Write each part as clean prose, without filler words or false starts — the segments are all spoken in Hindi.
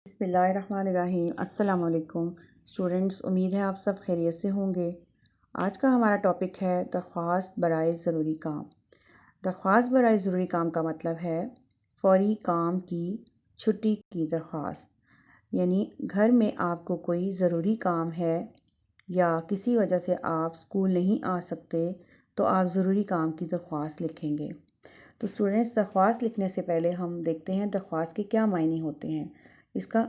बिस्मिल्लाहिर्रहमानिर्रहीम। अस्सलाम वालेकुम स्टूडेंट्स, उम्मीद है आप सब खैरियत से होंगे। आज का हमारा टॉपिक है दरख्वास्त बराए ज़रूरी काम। दरख्वास्त बराए ज़रूरी काम का मतलब है फ़ौरी काम की छुट्टी की दरख्वास्त। यानी घर में आपको कोई ज़रूरी काम है या किसी वजह से आप स्कूल नहीं आ सकते तो आप ज़रूरी काम की दरख्वास्त लिखेंगे। तो स्टूडेंट्स, दरख्वास्त लिखने से पहले हम देखते हैं दरख्वास्त के क्या मायने होते हैं, इसका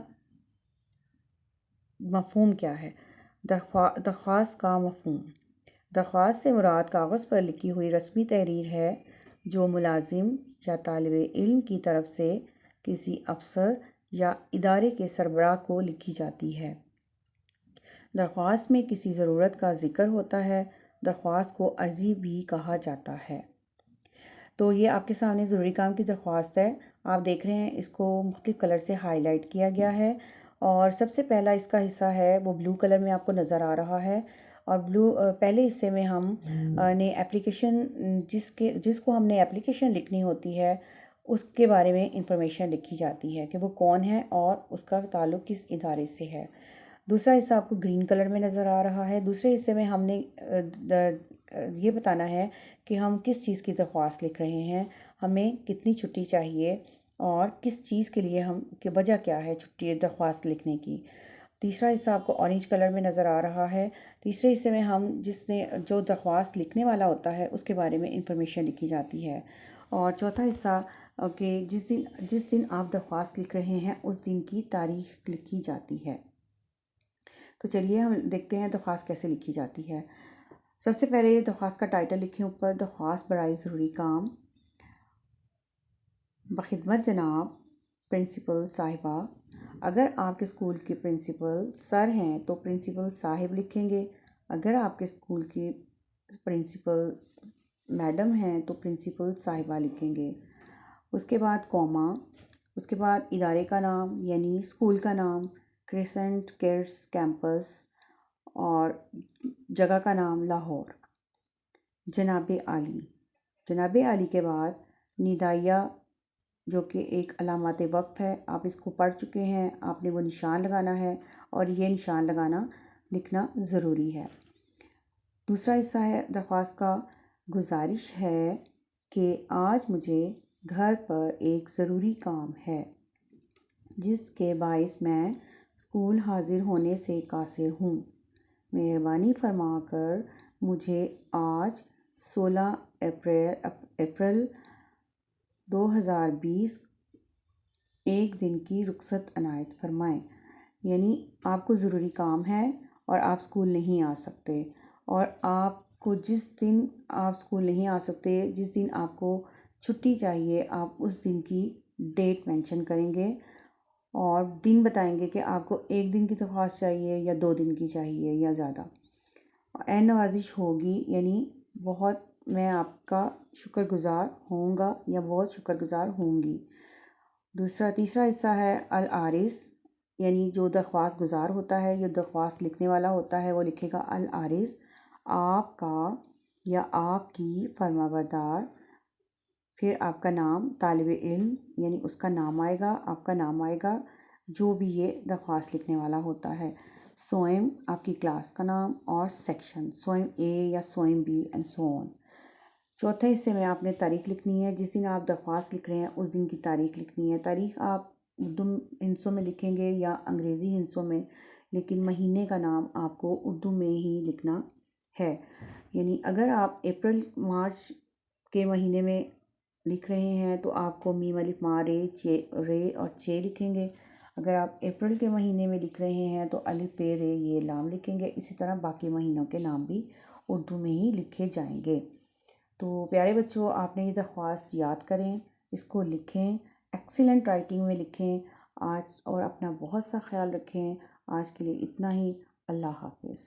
मफ़हूम क्या है। दरख्वास्त का मफ़हूम। दरख्वास्त से मुराद कागज़ पर लिखी हुई रस्मी तहरीर है जो मुलाजिम या तालिब इल्म की तरफ से किसी अफसर या इदारे के सरबराह को लिखी जाती है। दरख्वास्त में किसी ज़रूरत का ज़िक्र होता है। दरख्वास्त को अर्ज़ी भी कहा जाता है। तो ये आपके सामने ज़रूरी काम की दरख्वास्त है। आप देख रहे हैं इसको मुख्तलिफ़ कलर से हाईलाइट किया गया है और सबसे पहला इसका हिस्सा है वो ब्लू कलर में आपको नज़र आ रहा है। और पहले हिस्से में हम ने एप्लीकेशन जिसको हमने एप्लीकेशन लिखनी होती है उसके बारे में इंफॉर्मेशन लिखी जाती है कि वो कौन है और उसका ताल्लुक़ किस इदारे से है। दूसरा हिस्सा आपको ग्रीन कलर में नज़र आ रहा है। दूसरे हिस्से में हमने ये बताना है कि हम किस चीज़ की दरख्वास्त लिख रहे हैं, हमें कितनी छुट्टी चाहिए और किस चीज़ के लिए हम कि वजह क्या है छुट्टी दरख्वास्त लिखने की। तीसरा हिस्सा आपको ऑरेंज कलर में नज़र आ रहा है। तीसरे हिस्से में हम जो दरख्वास्त लिखने वाला होता है उसके बारे में इंफॉर्मेशन लिखी जाती है। और चौथा हिस्सा कि जिस दिन आप दरख्वास्त लिख रहे हैं उस दिन की तारीख लिखी जाती है। तो चलिए हम देखते हैं दरख्वास्त कैसे लिखी जाती है। सबसे पहले दरख्वास्त का टाइटल लिखें ऊपर, दरख्वास्त बराए ज़रूरी काम, बखिदमत जनाब प्रिंसिपल साहिबा। अगर आपके स्कूल के प्रिंसिपल सर हैं तो प्रिंसिपल साहिब लिखेंगे। अगर आपके स्कूल की प्रिंसिपल मैडम हैं तो प्रिंसिपल साहिबा लिखेंगे। उसके बाद कॉमा, उसके बाद इदारे का नाम यानी स्कूल का नाम, क्रिसेंट किड्स कैंपस, और जगह का नाम लाहौर। जनाब आली, जनाब आली के बाद निदाइया जो कि एक अलामत वक्त है, आप इसको पढ़ चुके हैं, आपने वो निशान लगाना है और ये निशान लगाना लिखना ज़रूरी है। दूसरा हिस्सा है दरख्वास्त का, गुजारिश है कि आज मुझे घर पर एक ज़रूरी काम है जिसके बाइस मैं स्कूल हाजिर होने से कासिर हूँ। मेहरबानी फरमाकर मुझे आज 16 अप्रैल 2020 एक दिन की रुखसत अनायत फरमाएं। यानी आपको ज़रूरी काम है और आप स्कूल नहीं आ सकते, और आपको जिस दिन आप स्कूल नहीं आ सकते, जिस दिन आपको छुट्टी चाहिए, आप उस दिन की डेट मेंशन करेंगे और दिन बताएंगे कि आपको एक दिन की दरख्वास्त चाहिए या 2 दिन की चाहिए या ज़्यादा। ऐन नवाजिश होगी यानी बहुत मैं आपका शुक्रगुज़ार होऊंगा या बहुत शुक्रगुज़ार होंगी। तीसरा हिस्सा है अल आरिस, यानी जो दरख्वास्त गुज़ार होता है, जो दरख्वास्त लिखने वाला होता है, वो लिखेगा अल आरिस, आपका या आपकी फरमाबरदार, फिर आपका नाम, तालिब इल्म यानी उसका नाम आएगा, आपका नाम आएगा, जो भी ये दरख्वास्त लिखने वाला होता है, सोएम आपकी क्लास का नाम और सेक्शन, सोएम ए या सोएम बी एंड सो ऑन। चौथे हिस्से में आपने तारीख लिखनी है, जिस दिन आप दरख्वास्त लिख रहे हैं उस दिन की तारीख लिखनी है। तारीख आप उर्दू हिंसों में लिखेंगे या अंग्रेज़ी हिंसों में, लेकिन महीने का नाम आपको उर्दू में ही लिखना है। यानी अगर आप अप्रैल मार्च के महीने में लिख रहे हैं तो आपको मीम अलिफ मा रे और चे लिखेंगे। अगर आप अप्रैल के महीने में लिख रहे हैं तो अलिफ पे रे ये लाम लिखेंगे। इसी तरह बाकी महीनों के नाम भी उर्दू में ही लिखे जाएंगे। तो प्यारे बच्चों, आपने ये दरख्वास्त याद करें, इसको लिखें, एक्सीलेंट राइटिंग में लिखें आज, और अपना बहुत सा ख्याल रखें। आज के लिए इतना ही। अल्लाह हाफ़िज़।